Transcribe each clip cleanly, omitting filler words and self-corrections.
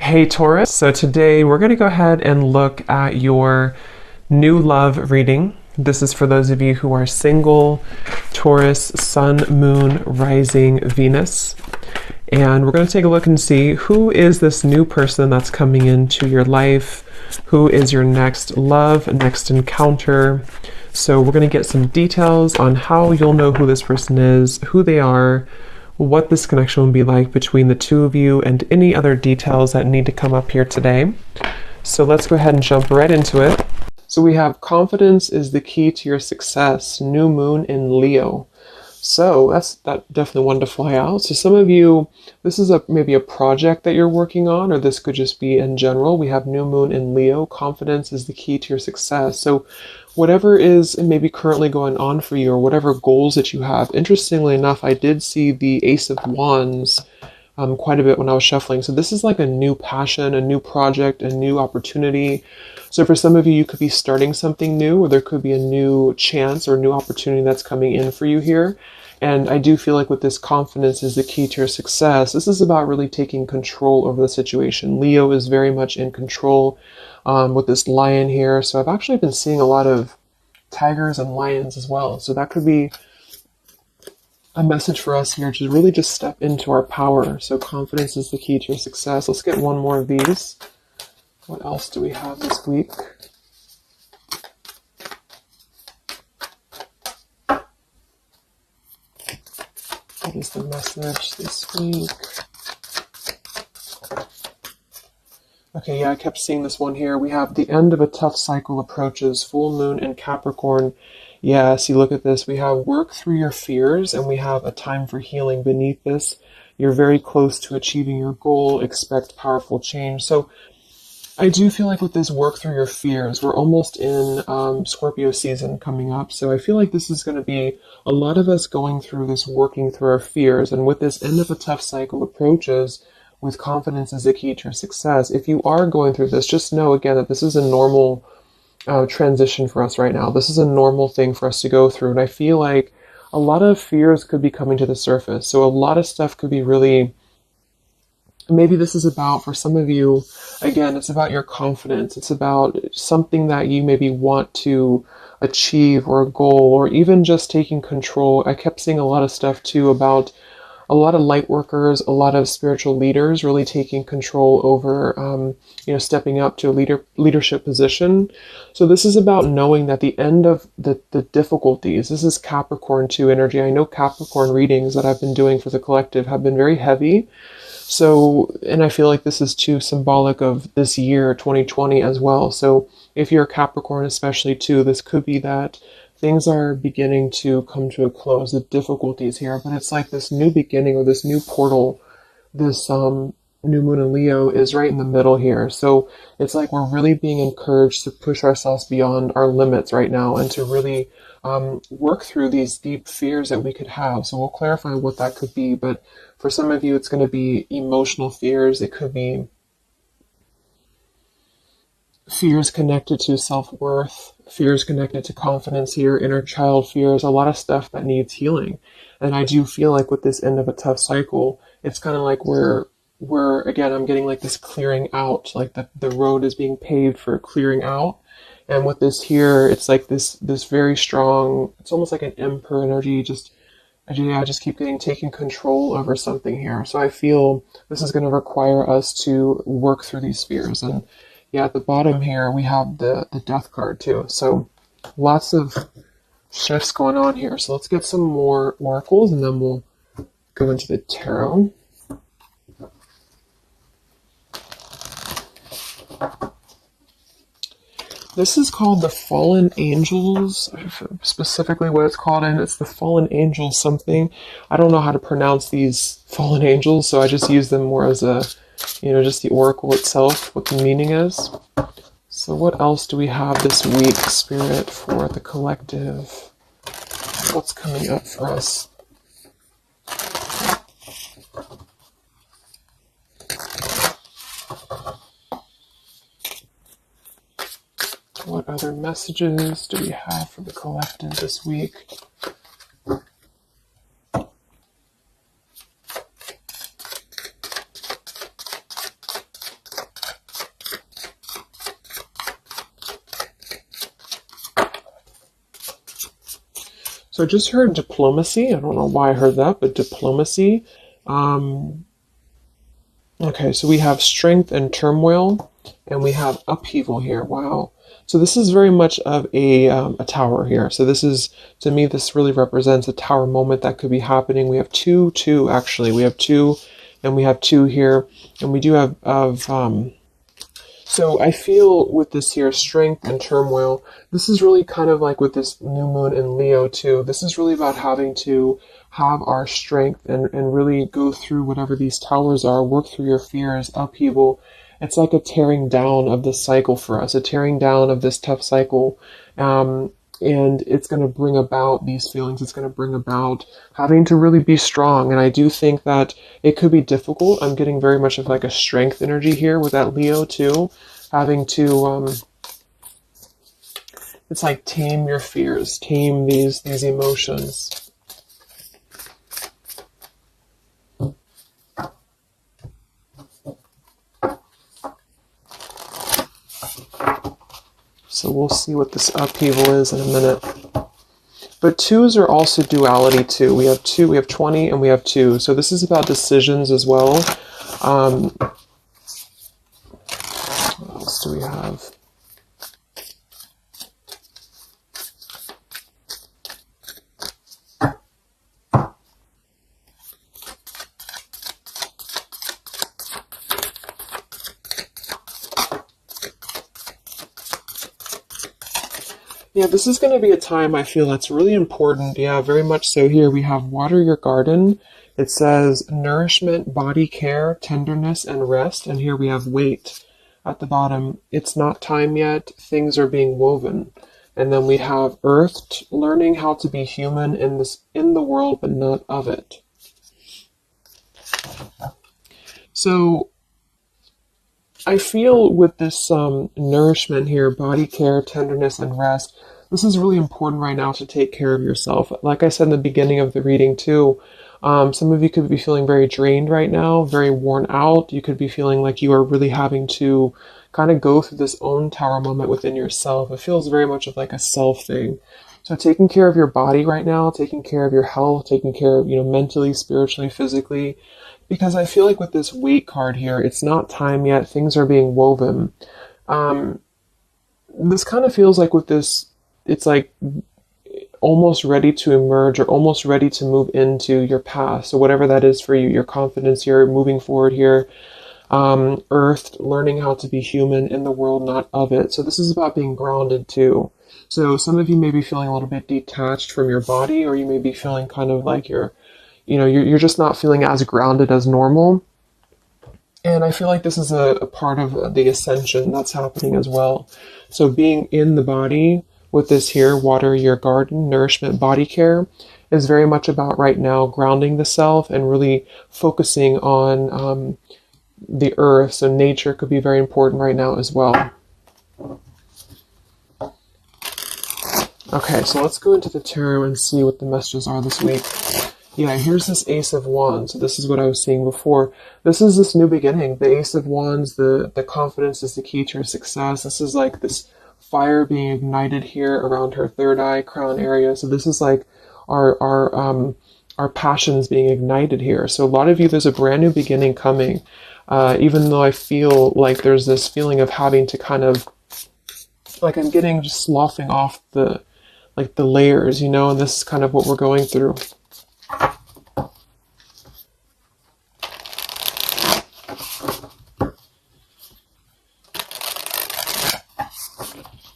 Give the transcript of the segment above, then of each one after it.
Hey Taurus, so today we're going to go ahead and look at your new love reading. This is for those of you who are single, Taurus, Sun, Moon, Rising, Venus. And we're going to take a look and see who is this new person that's coming into your life, who is your next love, next encounter. So we're going to get some details on how you'll know who this person is, who they are, what this connection will be like between the two of you, and any other details that need to come up here today. So let's go ahead and jump right into it. So we have confidence is the key to your success, new moon in Leo. So that's definitely one to fly out. So some of you, this is maybe a project that you're working on, or this could just be in general. We have new moon in Leo. Confidence is the key to your success. So whatever is maybe currently going on for you, or whatever goals that you have. Interestingly enough, I did see the Ace of Wands quite a bit when I was shuffling. So this is like a new passion, a new project, a new opportunity. So for some of you, you could be starting something new, or there could be a new chance or new opportunity that's coming in for you here. And I do feel like with this confidence is the key to your success. This is about really taking control over the situation. Leo is very much in control with this lion here. So I've actually been seeing a lot of tigers and lions as well. So that could be a message for us here to really just step into our power. So confidence is the key to your success. Let's get one more of these. What else do we have this week? What is the message this week? Okay, yeah, I kept seeing this one here. We have the end of a tough cycle approaches, full moon in Capricorn. Yeah, see, look at this. We have work through your fears, and we have a time for healing beneath this. You're very close to achieving your goal. Expect powerful change. So I do feel like with this work through your fears, we're almost in Scorpio season coming up. So I feel like this is going to be a lot of us going through this, working through our fears. And with this end of a tough cycle approaches, with confidence is the key to your success. If you are going through this, just know again that this is a normal transition for us right now. This is a normal thing for us to go through. And I feel like a lot of fears could be coming to the surface. So a lot of stuff could be really, maybe this is about, for some of you, again, it's about your confidence. It's about something that you maybe want to achieve, or a goal, or even just taking control. I kept seeing a lot of stuff too about a lot of light workers, a lot of spiritual leaders really taking control over, stepping up to a leadership position. So this is about knowing that the end of the difficulties, this is Capricorn 2 energy. I know Capricorn readings that I've been doing for the collective have been very heavy. So, and I feel like this is too symbolic of this year, 2020 as well. So if you're a Capricorn especially too, this could be that things are beginning to come to a close, the difficulties here, but it's like this new beginning, or this new portal, this new moon in Leo is right in the middle here. So it's like we're really being encouraged to push ourselves beyond our limits right now, and to really work through these deep fears that we could have. So we'll clarify what that could be, but for some of you, it's going to be emotional fears. It could be fears connected to self-worth, fears connected to confidence here, inner child fears, a lot of stuff that needs healing. And I do feel like with this end of a tough cycle, it's kind of like we're again, I'm getting like this clearing out, like the road is being paved for clearing out. And with this here, it's like this very strong, it's almost like an emperor energy, I just keep taking control over something here. So I feel this is going to require us to work through these fears. And yeah, at the bottom here, we have the death card too. So lots of shifts going on here. So let's get some more oracles, and then we'll go into the tarot. This is called the Fallen Angels, specifically what it's called, and it's the Fallen Angels something. I don't know how to pronounce these Fallen Angels, so I just use them more as a, just the oracle itself, what the meaning is. So what else do we have this week, Spirit, for the collective? What's coming up for us? What other messages do we have for the collective this week? So I just heard diplomacy. I don't know why I heard that, but diplomacy. Okay, so we have strength and turmoil, and we have upheaval here. Wow. So this is very much of a tower here. So this is, to me, this really represents a tower moment that could be happening. We have two, actually. We have two, and we have two here, and we do have so I feel with this here, strength and turmoil, this is really kind of like with this new moon in Leo too. This is really about having to have our strength and really go through whatever these towers are, work through your fears, upheaval. It's like a tearing down of this cycle for us, a tearing down of this tough cycle. And it's going to bring about these feelings. It's going to bring about having to really be strong. And I do think that it could be difficult. I'm getting very much of like a strength energy here with that Leo too. Having to, it's like tame your fears, tame these emotions. So we'll see what this upheaval is in a minute. But twos are also duality too. We have 20, and we have 2. So this is about decisions as well. What else do we have? Yeah, this is going to be a time I feel that's really important. Yeah, very much so. Here we have water your garden. It says nourishment, body care, tenderness, and rest. And here we have wait at the bottom. It's not time yet. Things are being woven. And then we have earth, learning how to be human in the world, but not of it. So I feel with this nourishment here, body care, tenderness, and rest, this is really important right now to take care of yourself. Like I said in the beginning of the reading too, some of you could be feeling very drained right now, very worn out. You could be feeling like you are really having to kind of go through this own tower moment within yourself. It feels very much of like a self thing. So taking care of your body right now, taking care of your health, taking care of, mentally, spiritually, physically, because I feel like with this wait card here, it's not time yet. Things are being woven. This kind of feels like with this, it's like almost ready to emerge or almost ready to move into your past. So whatever that is for you, your confidence here, moving forward here, earth, learning how to be human in the world, not of it. So this is about being grounded too. So some of you may be feeling a little bit detached from your body, or you may be feeling kind of like you're just not feeling as grounded as normal. And I feel like this is a part of the ascension that's happening as well. So being in the body with this here, water your garden, nourishment, body care, is very much about right now grounding the self and really focusing on the earth. So nature could be very important right now as well. Okay, so let's go into the tarot and see what the messages are this week. Yeah, here's this Ace of Wands. So this is what I was seeing before. This is this new beginning. The Ace of Wands, the confidence is the key to your success. This is like this fire being ignited here around her third eye, crown area. So this is like our passions being ignited here. So a lot of you, there's a brand new beginning coming. Even though I feel like there's this feeling of having to kind of, like I'm getting just sloughing off the layers, and this is kind of what we're going through.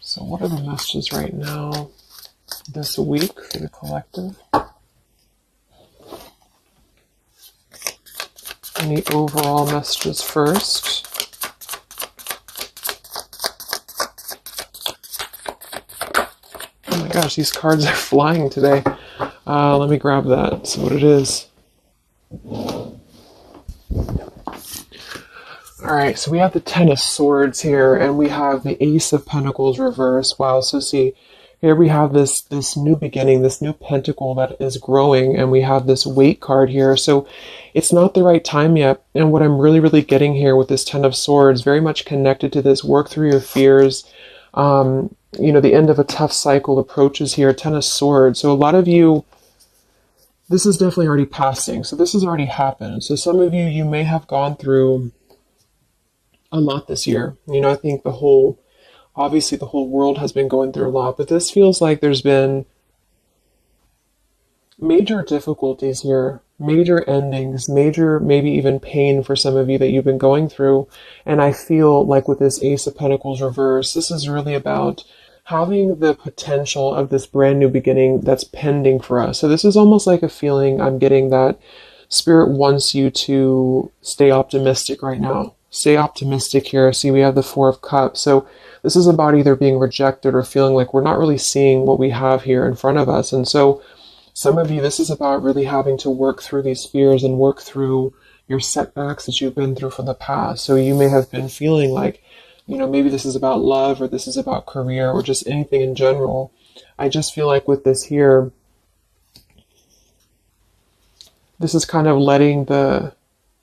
So what are the messages right now this week for the collective? Any overall messages first? Oh my gosh, these cards are flying today. Let me grab that, see what it is. Alright, so we have the Ten of Swords here, and we have the Ace of Pentacles reversed. Wow, so see, here we have this new beginning, this new pentacle that is growing, and we have this Wait card here. So it's not the right time yet, and what I'm really, really getting here with this Ten of Swords, very much connected to this, work through your fears. the end of a tough cycle approaches here, Ten of Swords. So a lot of you, this is definitely already passing. So this has already happened. So some of you may have gone through a lot this year. I think obviously the whole world has been going through a lot, but this feels like there's been major difficulties here, major endings, major maybe even pain for some of you that you've been going through. And I feel like with this Ace of Pentacles reverse, this is really about having the potential of this brand new beginning that's pending for us. So this is almost like a feeling I'm getting that Spirit wants you to stay optimistic right now. Stay optimistic here. See, we have the Four of Cups. So this is about either being rejected or feeling like we're not really seeing what we have here in front of us. And so some of you, this is about really having to work through these fears and work through your setbacks that you've been through from the past. So you may have been feeling like, maybe this is about love, or this is about career, or just anything in general. I just feel like with this here, this is kind of letting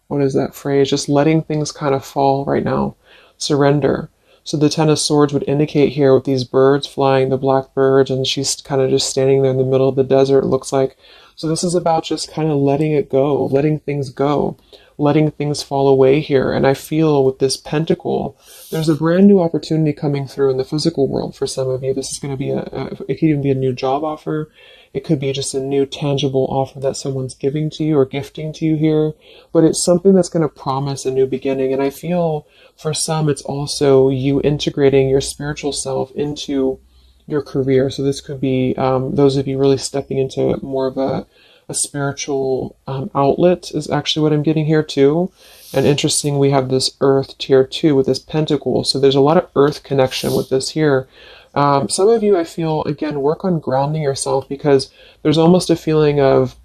what is that phrase? Just letting things kind of fall right now. Surrender. So the Ten of Swords would indicate here with these birds flying, the black birds, and she's kind of just standing there in the middle of the desert, it looks like. So this is about just kind of letting it go, letting things go, letting things fall away here. And I feel with this Pentacle, there's a brand new opportunity coming through in the physical world for some of you. This is going to be it could even be a new job offer. It could be just a new tangible offer that someone's giving to you or gifting to you here. But it's something that's going to promise a new beginning. And I feel for some, it's also you integrating your spiritual self into your career. So this could be those of you really stepping into more of a spiritual outlet is actually what I'm getting here too. And interesting, we have this Earth tier 2 with this Pentacle. So there's a lot of Earth connection with this here. Some of you, I feel, again, work on grounding yourself, because there's almost a feeling of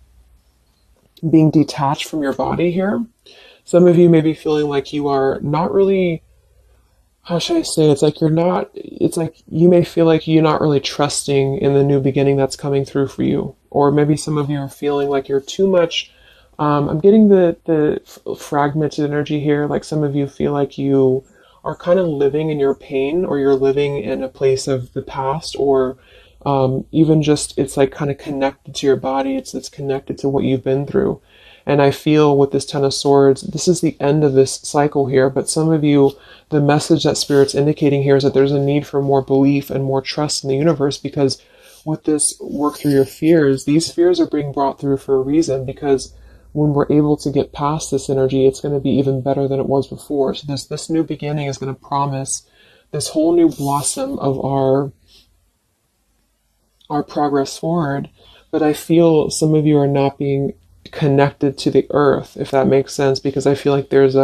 being detached from your body here. Some of you may be feeling like you are not really, how should I say, it's like you may feel like you're not really trusting in the new beginning that's coming through for you. Or maybe some of you are feeling like you're too much, I'm getting the fragmented energy here, like some of you feel like you are kind of living in your pain, or you're living in a place of the past, or even just it's like kind of connected to your body, it's connected to what you've been through. And I feel with this Ten of Swords, this is the end of this cycle here, but some of you, the message that Spirit's indicating here is that there's a need for more belief and more trust in the universe, because with this work through your fears, these fears are being brought through for a reason, because when we're able to get past this energy, it's going to be even better than it was before. So this new beginning is going to promise this whole new blossom of our progress forward. But I feel some of you are not being connected to the earth, if that makes sense, because I feel like there's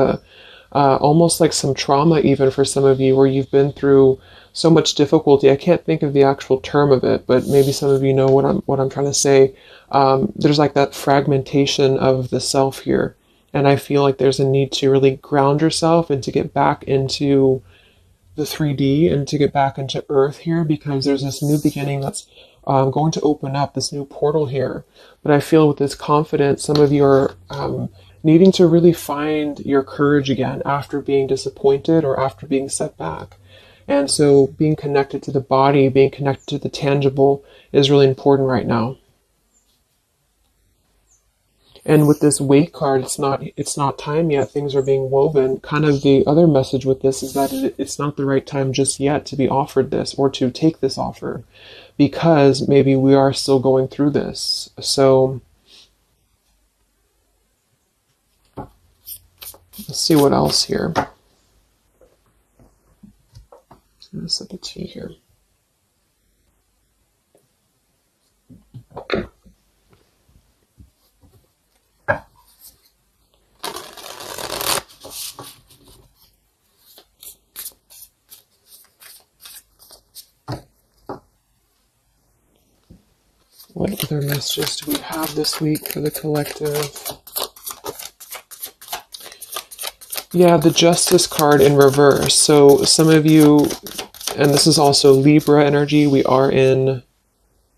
almost like some trauma even for some of you, where you've been through so much difficulty. I can't think of the actual term of it, but maybe some of you know what I'm trying to say. There's like that fragmentation of the self here, and I feel like there's a need to really ground yourself and to get back into the 3D and to get back into Earth here, because there's this new beginning that's going to open up, this new portal here. But I feel with this confidence, some of you are needing to really find your courage again after being disappointed or after being set back. And so being connected to the body, being connected to the tangible is really important right now. And with this Weight card, it's not time yet. Things are being woven. Kind of the other message with this is that it's not the right time just yet to be offered this or to take this offer, because maybe we are still going through this. So let's see what else here. I'm going to sip a tea here. What other messages do we have this week for the collective? Yeah, the Justice card in reverse. So some of you, and this is also Libra energy, we are in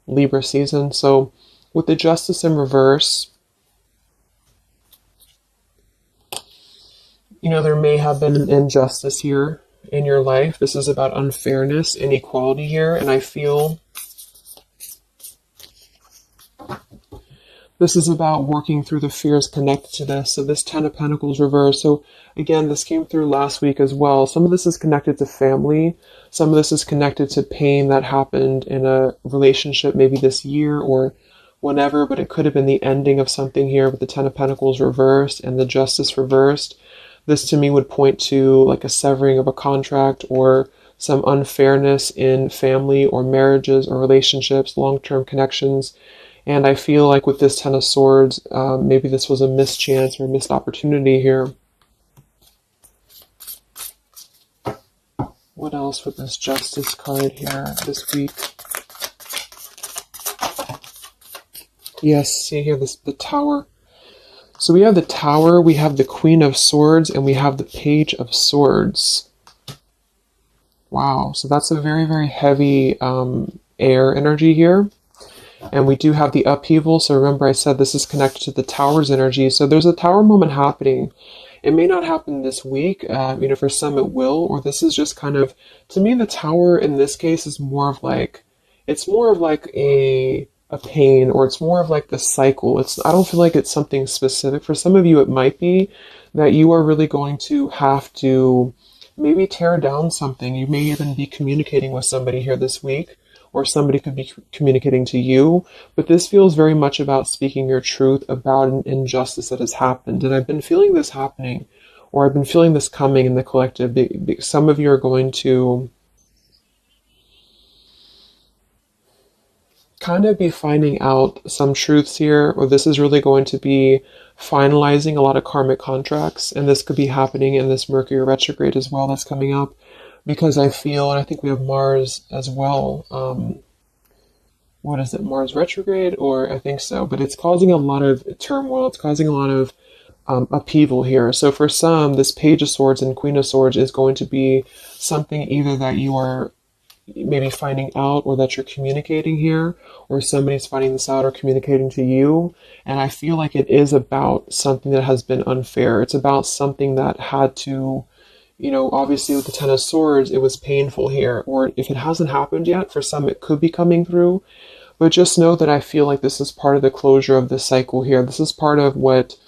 Libra season. So with the Justice in reverse, you know, there may have been an injustice here in your life. This is about unfairness, inequality here, and I feel this is about working through the fears connected to this. So this Ten of Pentacles reversed. So again, this came through last week as well. Some of this is connected to family. Some of this is connected to pain that happened in a relationship maybe this year or whenever, but it could have been the ending of something here with the Ten of Pentacles reversed and the Justice reversed. This to me would point to like a severing of a contract or some unfairness in family or marriages or relationships, long-term connections. And I feel like with this Ten of Swords, maybe this was a mischance or a missed opportunity here. What else with this Justice card here this week? Yes, see here, the Tower. So we have the Tower, we have the Queen of Swords, and we have the Page of Swords. Wow, so that's a very, very heavy air energy here. And we do have the upheaval. So remember I said this is connected to the Tower's energy. So there's a Tower moment happening. It may not happen this week. For some it will. Or this is just kind of, to me, the Tower in this case is more of like, it's more of like a pain, or it's more of like the cycle. I don't feel like it's something specific. For some of you, it might be that you are really going to have to maybe tear down something. You may even be communicating with somebody here this week, or somebody could be communicating to you, but this feels very much about speaking your truth about an injustice that has happened. And I've been feeling this happening, or I've been feeling this coming in the collective. Some of you are going to kind of be finding out some truths here, or this is really going to be finalizing a lot of karmic contracts, and this could be happening in this Mercury retrograde as well that's coming up. Because I feel, and I think we have Mars as well. What is it, Mars retrograde? Or I think so. But it's causing a lot of turmoil. It's causing a lot of upheaval here. So for some, this Page of Swords and Queen of Swords is going to be something either that you are maybe finding out, or that you're communicating here, or somebody's finding this out or communicating to you. And I feel like it is about something that has been unfair. It's about something that had to, obviously with the Ten of Swords, it was painful here. Or if it hasn't happened yet, for some it could be coming through. But just know that I feel like this is part of the closure of the cycle here. This is part of what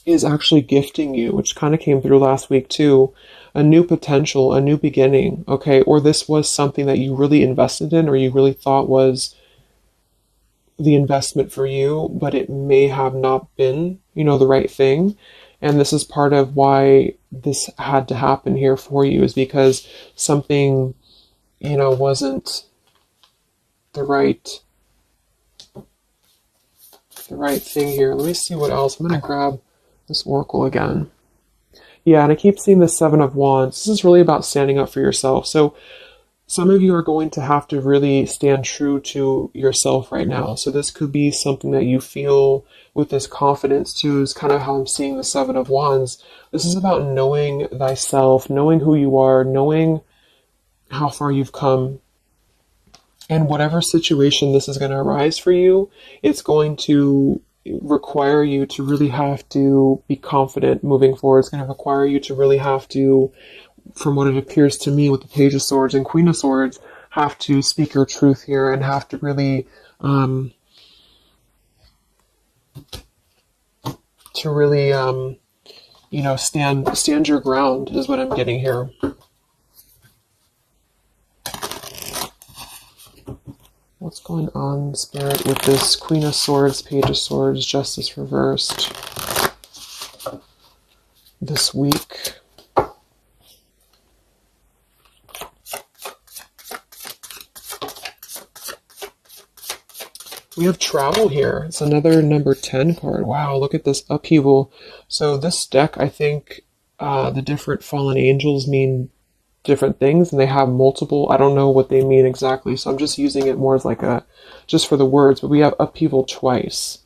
is actually gifting you, which kind of came through last week too. A new potential, a new beginning, okay? Or this was something that you really invested in, or you really thought was the investment for you, but it may have not been, the right thing. And this is part of why this had to happen here for you, is because something, wasn't the right thing here. Let me see what else. I'm going to grab this oracle again. Yeah, and I keep seeing the Seven of Wands. This is really about standing up for yourself. So some of you are going to have to really stand true to yourself right now. So this could be something that you feel with this confidence too, is kind of how I'm seeing the Seven of Wands. This is about knowing thyself, knowing who you are, knowing how far you've come. And whatever situation this is going to arise for you, it's going to require you to really have to be confident moving forward. It's going to require you to really have to, from what it appears to me with the Page of Swords and Queen of Swords, have to speak your truth here and have to really stand your ground is what I'm getting here. What's going on, Spirit, with this Queen of Swords, Page of Swords, Justice reversed this week? We have travel here. It's another number 10 card. Wow, look at this upheaval. So this deck, I think the different fallen angels mean different things, and they have multiple, I don't know what they mean exactly, so I'm just using it more as like just for the words, but we have upheaval twice.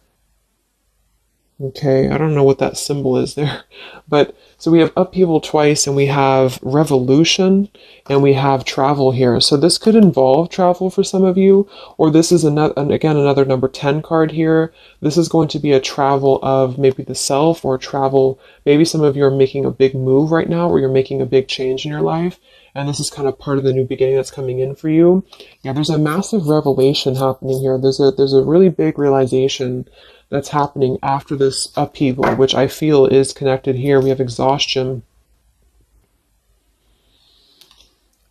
Okay, I don't know what that symbol is there. But so we have upheaval twice, and we have revolution, and we have travel here. So this could involve travel for some of you, or this is another, again, another number 10 card here. This is going to be a travel of maybe the self, or travel, maybe some of you are making a big move right now, or you're making a big change in your life. And this is kind of part of the new beginning that's coming in for you. Yeah, there's a massive revelation happening here. There's a really big realization that's happening after this upheaval, which I feel is connected here. We have exhaustion.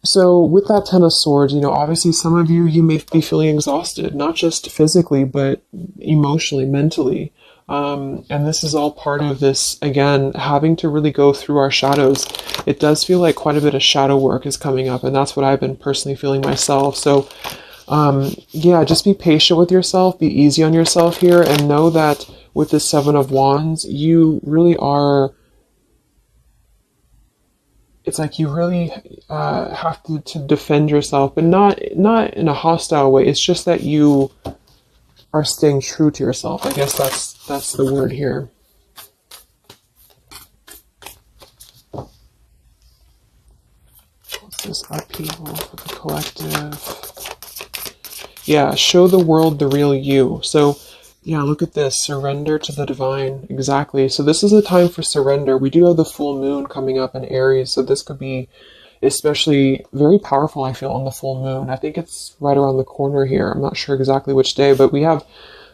So with that Ten of Swords, obviously some of you, you may be feeling exhausted, not just physically, but emotionally, mentally. And this is all part of this, again, having to really go through our shadows. It does feel like quite a bit of shadow work is coming up, and that's what I've been personally feeling myself. So yeah, just be patient with yourself, be easy on yourself here, and know that with the Seven of Wands, you really are, it's like you really have to defend yourself, but not in a hostile way. It's just that you are staying true to yourself. I guess that's the word here. What's this upheaval for the collective? Yeah, show the world the real you. So, yeah, look at this. Surrender to the divine. Exactly. So this is a time for surrender. We do have the full moon coming up in Aries, so this could be especially very powerful, I feel, on the full moon. I think it's right around the corner here. I'm not sure exactly which day, but we have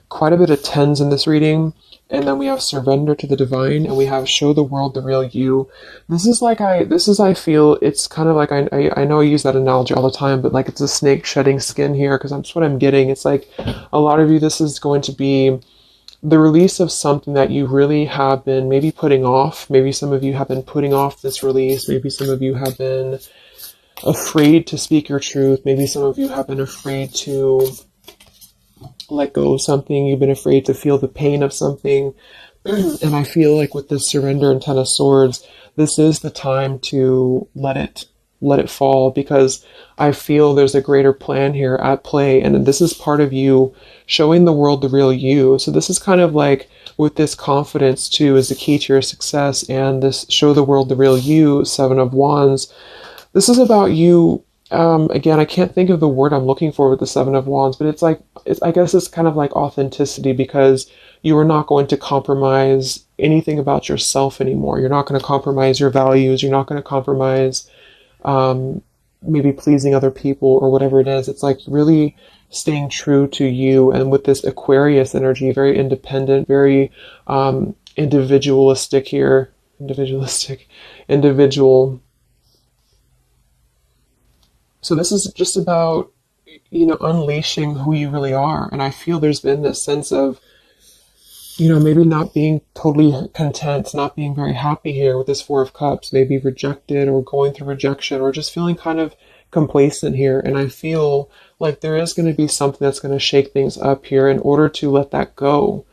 quite a bit of tens in this reading. And then we have surrender to the divine, and we have show the world the real you. I feel, it's kind of like, I know I use that analogy all the time, but like it's a snake shedding skin here, because that's what I'm getting. It's like a lot of you, this is going to be the release of something that you really have been maybe putting off. Maybe some of you have been putting off this release. Maybe some of you have been afraid to speak your truth. Maybe some of you have been afraid to let go of something. You've been afraid to feel the pain of something. And I feel like with this surrender and Ten of Swords, this is the time to let it fall, because I feel there's a greater plan here at play, and this is part of you showing the world the real you. So this is kind of like, with this confidence too is the key to your success, and this show the world the real you, Seven of Wands. This is about you. Again, I can't think of the word I'm looking for with the Seven of Wands, but I guess it's kind of like authenticity, because you are not going to compromise anything about yourself anymore. You're not going to compromise your values. You're not going to compromise maybe pleasing other people or whatever it is. It's like really staying true to you. And with this Aquarius energy, very independent, very individualistic here. Individual. So this is just about, unleashing who you really are. And I feel there's been this sense of, maybe not being totally content, not being very happy here with this Four of Cups, maybe rejected or going through rejection, or just feeling kind of complacent here. And I feel like there is going to be something that's going to shake things up here in order to let that go,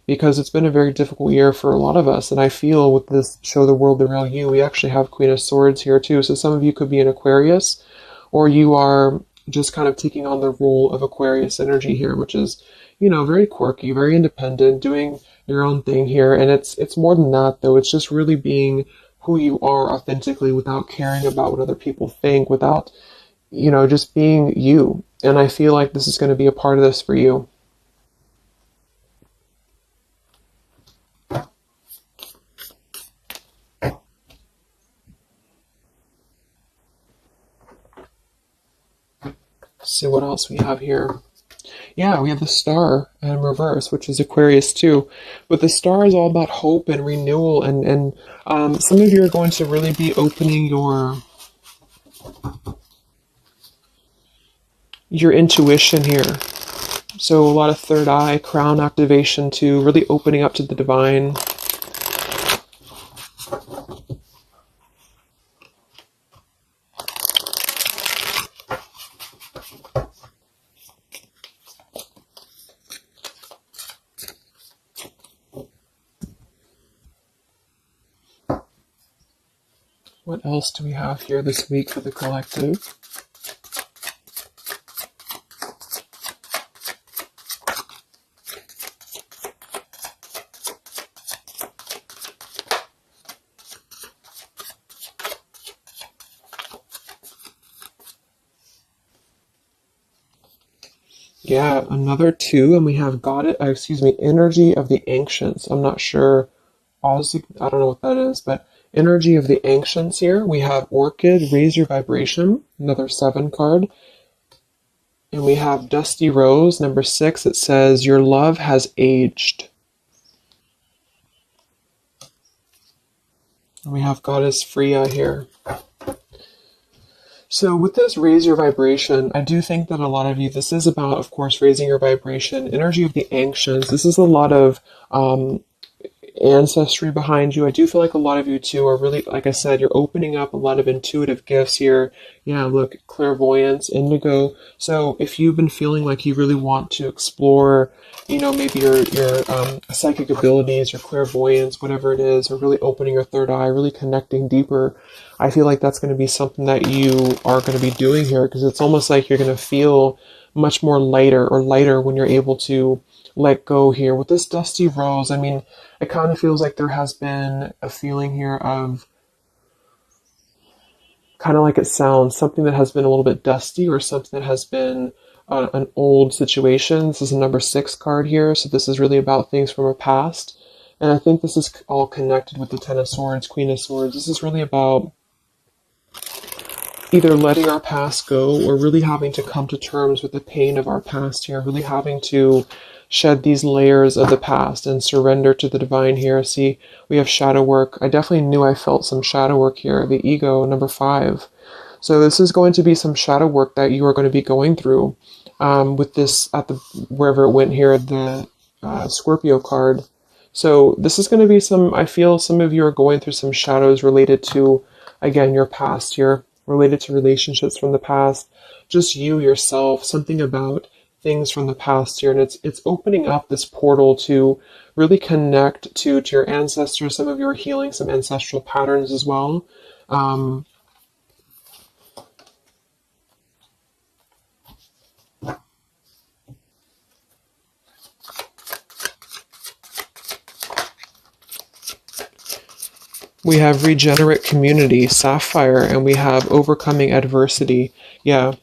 because it's been a very difficult year for a lot of us. And I feel with this show the world the real you, we actually have Queen of Swords here too. So some of you could be an Aquarius, or you are just kind of taking on the role of Aquarius energy here, which is, very quirky, very independent, doing your own thing here. And it's more than that, though. It's just really being who you are authentically, without caring about what other people think, without, just being you. And I feel like this is going to be a part of this for you. Let's see what else we have here. Yeah, we have the Star in reverse, which is Aquarius too. But the Star is all about hope and renewal, and some of you are going to really be opening your intuition here. So a lot of third eye, crown activation too, really opening up to the divine. What else do we have here this week for the collective? Yeah, another 2, and we have energy of the ancients. I'm not sure, I don't know what that is, but energy of the ancients here. We have orchid, raise your vibration, another 7 card. And we have dusty rose, number 6. It says, your love has aged. And we have goddess Freya here. So with this raise your vibration, I do think that a lot of you, this is about, of course, raising your vibration, energy of the ancients. This is a lot of ancestry behind you. I do feel like a lot of you too are really, like I said, you're opening up a lot of intuitive gifts here. Yeah, look, clairvoyance, indigo. So if you've been feeling like you really want to explore, maybe your psychic abilities, your clairvoyance, whatever it is, or really opening your third eye, really connecting deeper, I feel like that's going to be something that you are going to be doing here, because it's almost like you're going to feel much more lighter when you're able to let go here. With this dusty rose, I mean, it kind of feels like there has been a feeling here of, kind of like it sounds, something that has been a little bit dusty, or something that has been an old situation. This is a number 6 card here, so this is really about things from our past. And I think this is all connected with the 10 of Swords, Queen of Swords. This is really about either letting our past go, or really having to come to terms with the pain of our past here, really having to shed these layers of the past and surrender to the divine here. See, we have shadow work. I definitely knew I felt some shadow work here. The ego, number 5. So this is going to be some shadow work that you are going to be going through with this, wherever it went here, the Scorpio card. So this is going to be I feel some of you are going through some shadows related to, again, your past here, related to relationships from the past, just you yourself, something about things from the past here. And it's opening up this portal to really connect to your ancestors. Some of you are healing some ancestral patterns as well. We have regenerate community, sapphire, and we have overcoming adversity. Yeah.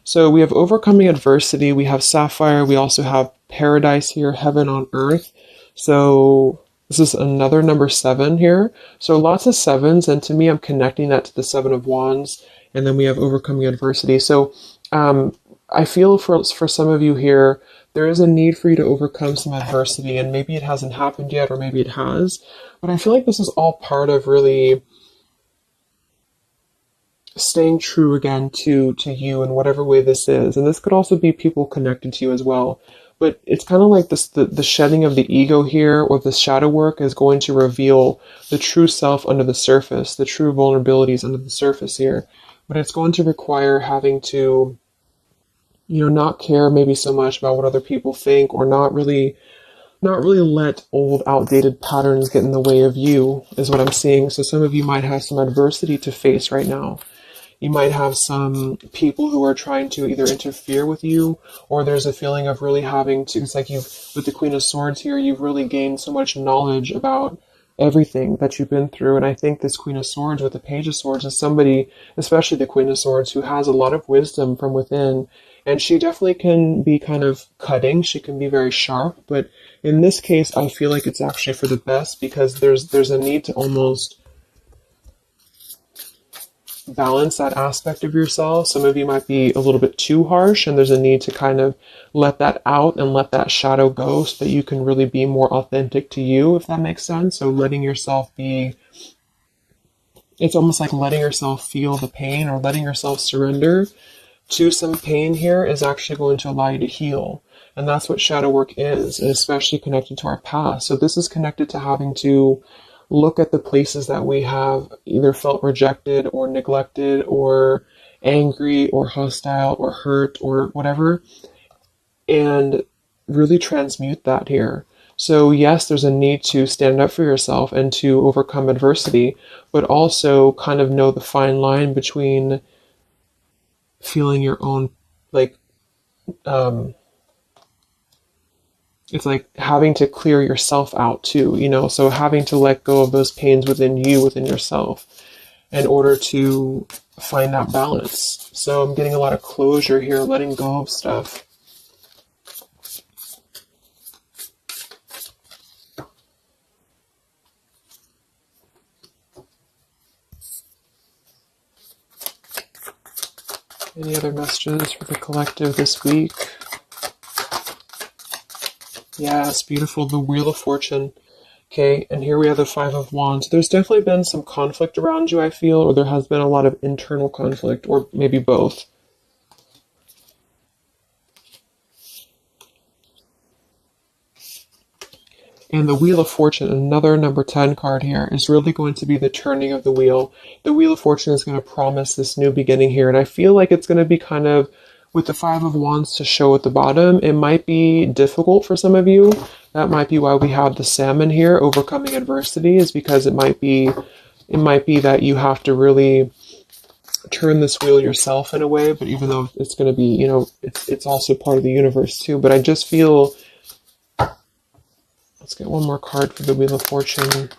So we have overcoming adversity, we have sapphire, we also have paradise here, heaven on earth. So this is another number 7 here. So lots of 7s, and to me, I'm connecting that to the 7 of Wands. And then we have overcoming adversity. So I feel for some of you here, there is a need for you to overcome some adversity, and maybe it hasn't happened yet, or maybe it has. But I feel like this is all part of really staying true again to you in whatever way this is. And this could also be people connected to you as well. But it's kind of like this, the shedding of the ego here, or the shadow work, is going to reveal the true self under the surface, the true vulnerabilities under the surface here. But it's going to require having to, not care maybe so much about what other people think, or not really let old outdated patterns get in the way of you, is what I'm seeing. So some of you might have some adversity to face right now. You might have some people who are trying to either interfere with you, or there's a feeling of really having to, it's like with the Queen of Swords here, you've really gained so much knowledge about everything that you've been through. And I think this Queen of Swords with the Page of Swords is somebody, especially the Queen of Swords, who has a lot of wisdom from within. And she definitely can be kind of cutting. She can be very sharp. But in this case, I feel like it's actually for the best, because there's a need to almost balance that aspect of yourself. Some of you might be a little bit too harsh, and there's a need to kind of let that out and let that shadow go, so that you can really be more authentic to you, if that makes sense. So letting yourself be, it's almost like letting yourself feel the pain, or letting yourself surrender to some pain here is actually going to allow you to heal. And that's what shadow work is, and especially connected to our past. So this is connected to having to look at the places that we have either felt rejected or neglected or angry or hostile or hurt or whatever, and really transmute that here. So yes, there's a need to stand up for yourself and to overcome adversity, but also kind of know the fine line between feeling your own, like, it's like having to clear yourself out too, so having to let go of those pains within you, within yourself, in order to find that balance. So I'm getting a lot of closure here, letting go of stuff. Any other messages for the collective this week? Yes, beautiful. The Wheel of Fortune. Okay, and here we have the Five of Wands. There's definitely been some conflict around you, I feel, or there has been a lot of internal conflict, or maybe both. And the Wheel of Fortune, another number 10 card here, is really going to be the turning of the wheel. The Wheel of Fortune is going to promise this new beginning here, and I feel like it's going to be kind of, with the Five of Wands to show at the bottom, it might be difficult for some of you. That might be why we have the Salmon here, overcoming adversity, is because it might be that you have to really turn this wheel yourself in a way, but even though it's going to be, you know, it's also part of the universe too. But I just feel, let's get one more card for the Wheel of Fortune.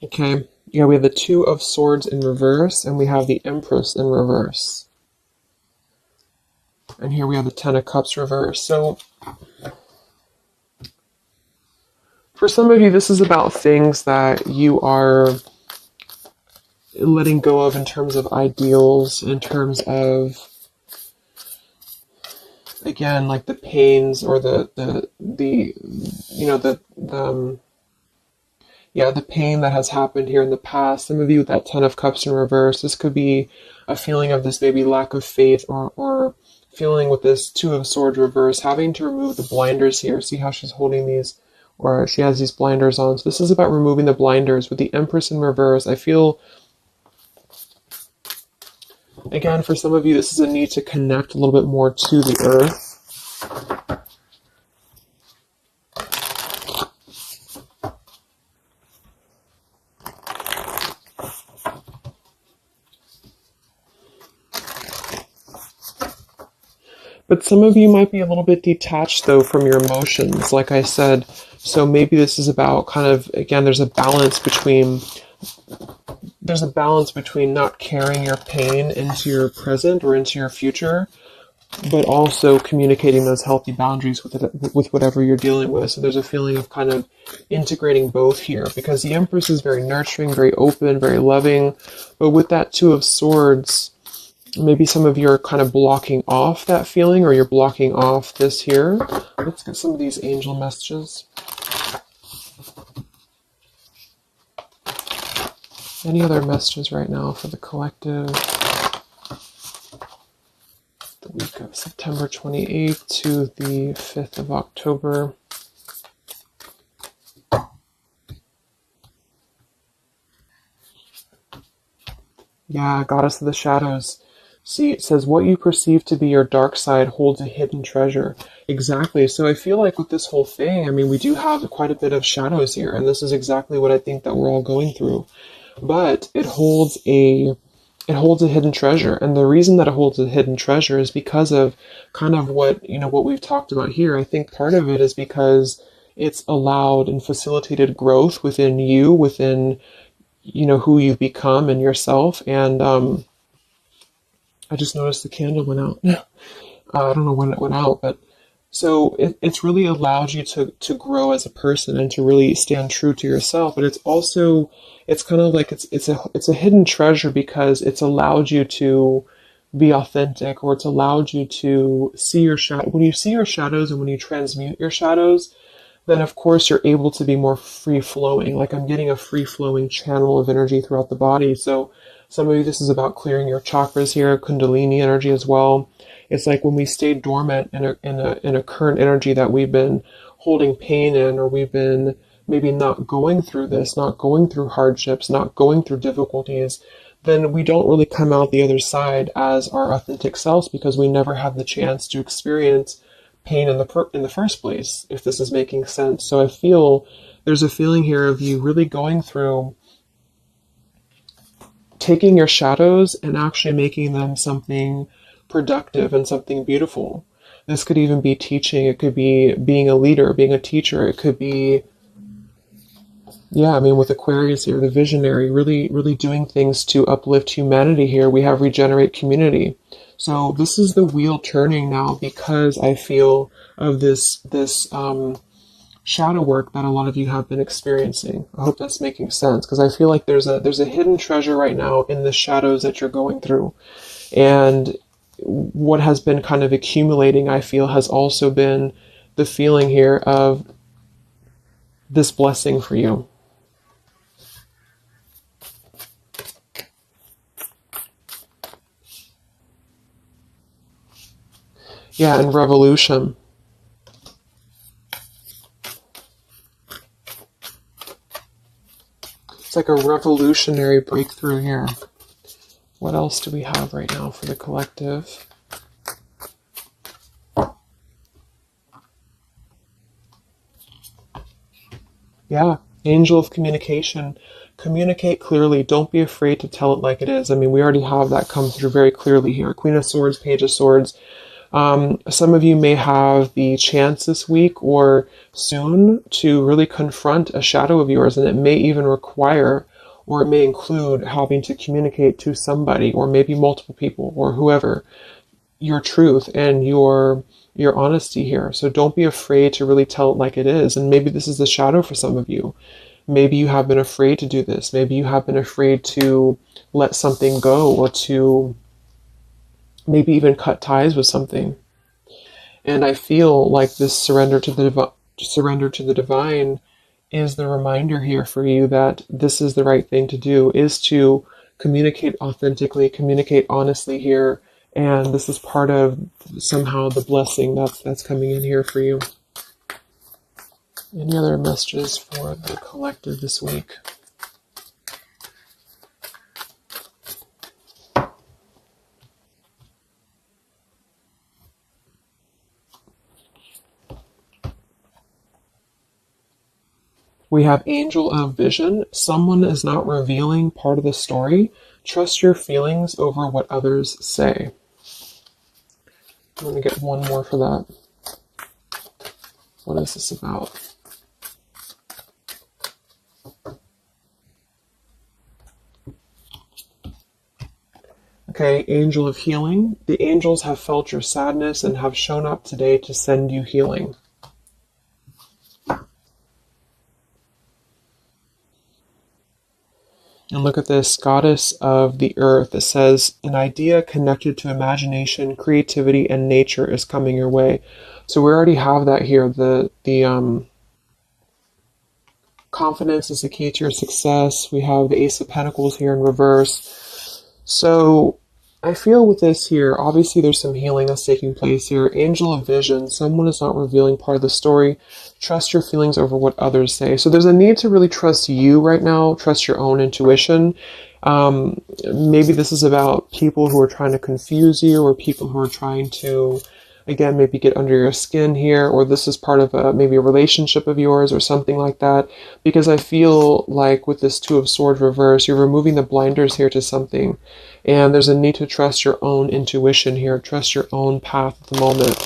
Okay, yeah, we have the Two of Swords in reverse, and we have the Empress in reverse. And here we have the Ten of Cups reverse. So, for some of you, this is about things that you are letting go of in terms of ideals, in terms of, again, like the pains or the pain that has happened here in the past. Some of you with that Ten of Cups in reverse, this could be a feeling of this maybe lack of faith, or feeling with this Two of Swords reverse, having to remove the blinders here. See how she's holding these, or she has these blinders on. So this is about removing the blinders. With the Empress in reverse, I feel, again, for some of you, this is a need to connect a little bit more to the earth. But some of you might be a little bit detached, though, from your emotions, like I said. So maybe this is about kind of, again, there's a balance between not carrying your pain into your present or into your future, but also communicating those healthy boundaries with whatever you're dealing with. So there's a feeling of kind of integrating both here, because the Empress is very nurturing, very open, very loving. But with that Two of Swords, maybe some of you are kind of blocking off that feeling, or you're blocking off this here. Let's get some of these angel messages. Any other messages right now for the collective? The week of September 28th to the 5th of October. Yeah, Goddess of the Shadows. See, it says, what you perceive to be your dark side holds a hidden treasure. Exactly. So I feel like with this whole thing, I mean, we do have quite a bit of shadows here, and this is exactly what I think that we're all going through. But it holds a hidden treasure. And the reason that it holds a hidden treasure is because of kind of what we've talked about here. I think part of it is because it's allowed and facilitated growth within you, within, who you've become and yourself. And, I just noticed the candle went out. I don't know when it went out, but so it's really allowed you to grow as a person and to really stand true to yourself. But it's kind of like it's a hidden treasure because it's allowed you to be authentic, or it's allowed you to see your shadow. When you see your shadows and when you transmute your shadows, then of course you're able to be more free flowing. Like I'm getting a free flowing channel of energy throughout the body. So some of you, this is about clearing your chakras here, Kundalini energy as well. It's like when we stay dormant in a current energy that we've been holding pain in, or we've been maybe not going through this, not going through hardships, not going through difficulties, then we don't really come out the other side as our authentic selves, because we never have the chance to experience pain in the first place, if this is making sense. So I feel there's a feeling here of you really going through taking your shadows and actually making them something productive and something beautiful. This could even be teaching. It could be being a leader, being a teacher. It could be Yeah, I mean, with Aquarius here, the visionary, really, really doing things to uplift humanity here. We have regenerate community. So this is the wheel turning now because I feel of this shadow work that a lot of you have been experiencing. I hope that's making sense because I feel like there's a hidden treasure right now in the shadows that you're going through. And what has been kind of accumulating, I feel, has also been the feeling here of this blessing for you. Yeah, and revolution. It's like a revolutionary breakthrough here. What else do we have right now for the collective? Yeah, angel of communication. Communicate clearly. Don't be afraid to tell it like it is. I mean, we already have that come through very clearly here. Queen of Swords, Page of Swords. Some of you may have the chance this week or soon to really confront a shadow of yours, and it may even require or it may include having to communicate to somebody or maybe multiple people or whoever your truth and your honesty here. So don't be afraid to really tell it like it is. And maybe this is the shadow for some of you. Maybe you have been afraid to do this. Maybe you have been afraid to let something go or to maybe even cut ties with something. And I feel like this surrender to the divine is the reminder here for you that this is the right thing to do, is to communicate authentically, communicate honestly here, and this is part of somehow the blessing that's coming in here for you. Any other messages for the collective this week? We have Angel of Vision. Someone is not revealing part of the story. Trust your feelings over what others say. I'm going to get one more for that. What is this about? Okay, Angel of Healing. The angels have felt your sadness and have shown up today to send you healing. And look at this, Goddess of the Earth. It says, an idea connected to imagination, creativity, and nature is coming your way. So we already have that here. The confidence is the key to your success. We have the Ace of Pentacles here in reverse. So I feel with this here, obviously there's some healing that's taking place here. Angel of Vision, someone is not revealing part of the story. Trust your feelings over what others say. So there's a need to really trust you right now, trust your own intuition. Maybe this is about people who are trying to confuse you or people who are trying to, again, maybe get under your skin here, or this is part of maybe a relationship of yours or something like that. Because I feel like with this Two of Swords reverse, you're removing the blinders here to something. And there's a need to trust your own intuition here, trust your own path at the moment.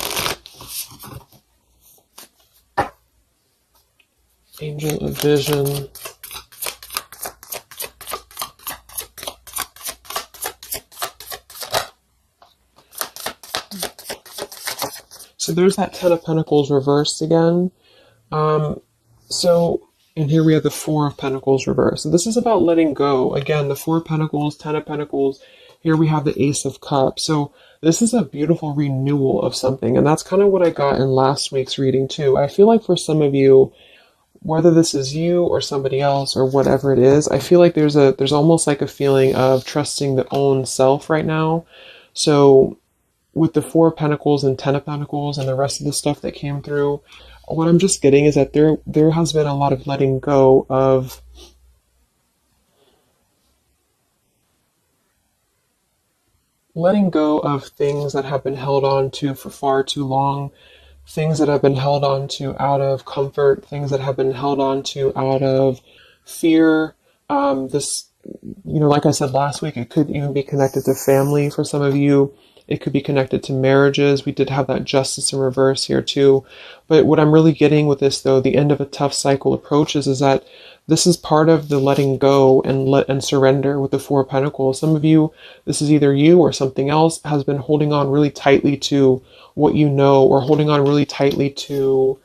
Angel of Vision. So there's that Ten of Pentacles reversed again. And here we have the Four of Pentacles reversed. So this is about letting go. Again, the Four of Pentacles, Ten of Pentacles. Here we have the Ace of Cups. So this is a beautiful renewal of something. And that's kind of what I got in last week's reading too. I feel like for some of you, whether this is you or somebody else or whatever it is, I feel like there's almost like a feeling of trusting the own self right now. So with the Four of Pentacles and Ten of Pentacles and the rest of the stuff that came through, what I'm just getting is that there has been a lot of letting go of things that have been held on to for far too long, things that have been held on to out of comfort, things that have been held on to out of fear. Like I said last week, it could even be connected to family for some of you. It could be connected to marriages. We did have that justice in reverse here too. But what I'm really getting with this, though, the end of a tough cycle approaches, is that this is part of the letting go and surrender with the Four of Pentacles. Some of you, this is either you or something else, has been holding on really tightly to what you know, or holding on really tightly to,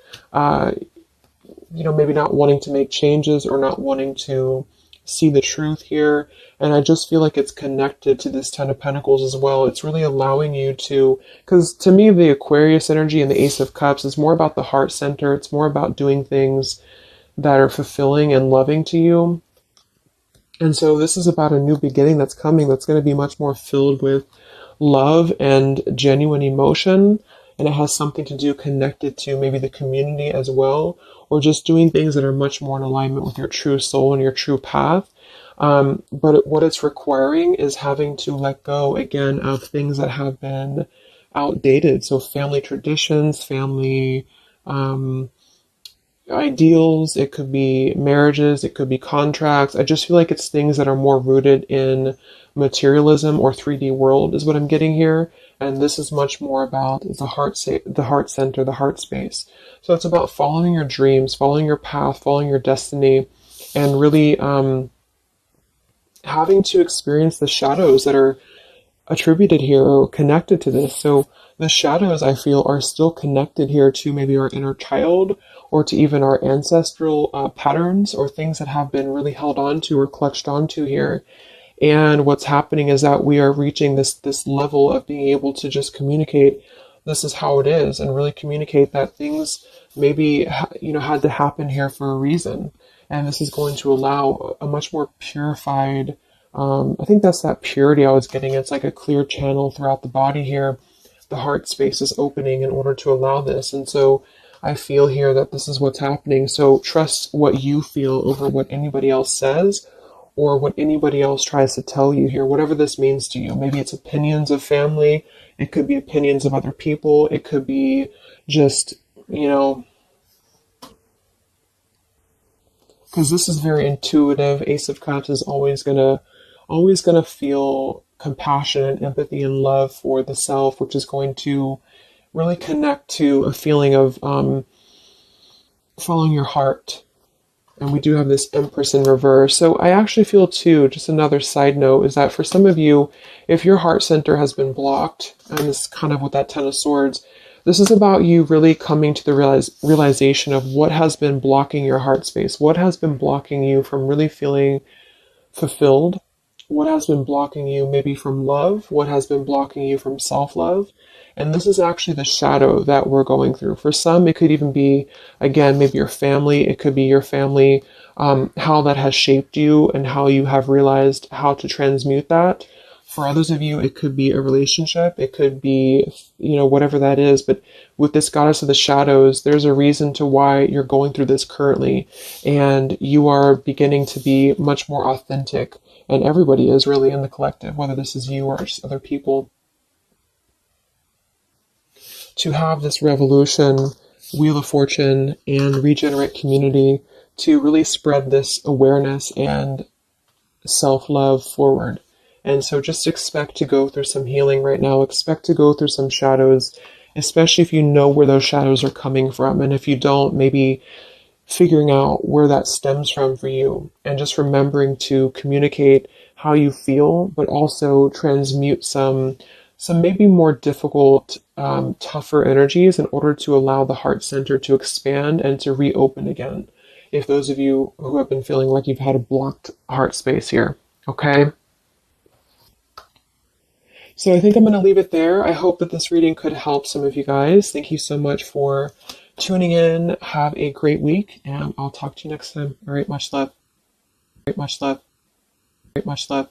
maybe not wanting to make changes or not wanting to see the truth here. And I just feel like it's connected to this Ten of Pentacles as well. It's really allowing you to, because to me, the Aquarius energy and the Ace of Cups is more about the heart center. It's more about doing things that are fulfilling and loving to you. And so this is about a new beginning that's coming, that's going to be much more filled with love and genuine emotion. And it has something to do connected to maybe the community as well, or just doing things that are much more in alignment with your true soul and your true path. But what it's requiring is having to let go again of things that have been outdated. So family traditions, family ideals, it could be marriages, it could be contracts. I just feel like it's things that are more rooted in materialism or 3D world is what I'm getting here. And this is much more about the heart center, the heart space. So it's about following your dreams, following your path, following your destiny, and really having to experience the shadows that are attributed here or connected to this. So the shadows, I feel, are still connected here to maybe our inner child, or to even our ancestral patterns, or things that have been really held on to or clutched onto here. And what's happening is that we are reaching this level of being able to just communicate, this is how it is, and really communicate that things maybe had to happen here for a reason. And this is going to allow a much more purified, I think that's that purity I was getting. It's like a clear channel throughout the body here. The heart space is opening in order to allow this. And so I feel here that this is what's happening. So trust what you feel over what anybody else says, or what anybody else tries to tell you here, whatever this means to you. Maybe it's opinions of family. It could be opinions of other people. It could be just, because this is very intuitive. Ace of Cups is always gonna feel compassion and empathy and love for the self, which is going to really connect to a feeling of following your heart. And we do have this Empress in reverse. So I actually feel too, just another side note, is that for some of you, if your heart center has been blocked, and this is kind of with that Ten of Swords, this is about you really coming to the realization of what has been blocking your heart space, what has been blocking you from really feeling fulfilled, what has been blocking you maybe from love, what has been blocking you from self-love. And this is actually the shadow that we're going through. For some, it could even be, again, maybe your family. It could be your family, how that has shaped you and how you have realized how to transmute that. For others of you, it could be a relationship. It could be, whatever that is. But with this Goddess of the Shadows, there's a reason to why you're going through this currently. And you are beginning to be much more authentic. And everybody is really in the collective, whether this is you or just other people. To have this revolution, Wheel of Fortune, and Regenerate Community to really spread this awareness and self-love forward. And so just expect to go through some healing right now. Expect to go through some shadows, especially if you know where those shadows are coming from. And if you don't, maybe figuring out where that stems from for you. And just remembering to communicate how you feel, but also transmute some maybe more difficult, tougher energies in order to allow the heart center to expand and to reopen again. If those of you who have been feeling like you've had a blocked heart space here, okay? So I think I'm going to leave it there. I hope that this reading could help some of you guys. Thank you so much for tuning in. Have a great week, and I'll talk to you next time. All right, much love. Much love. Much love.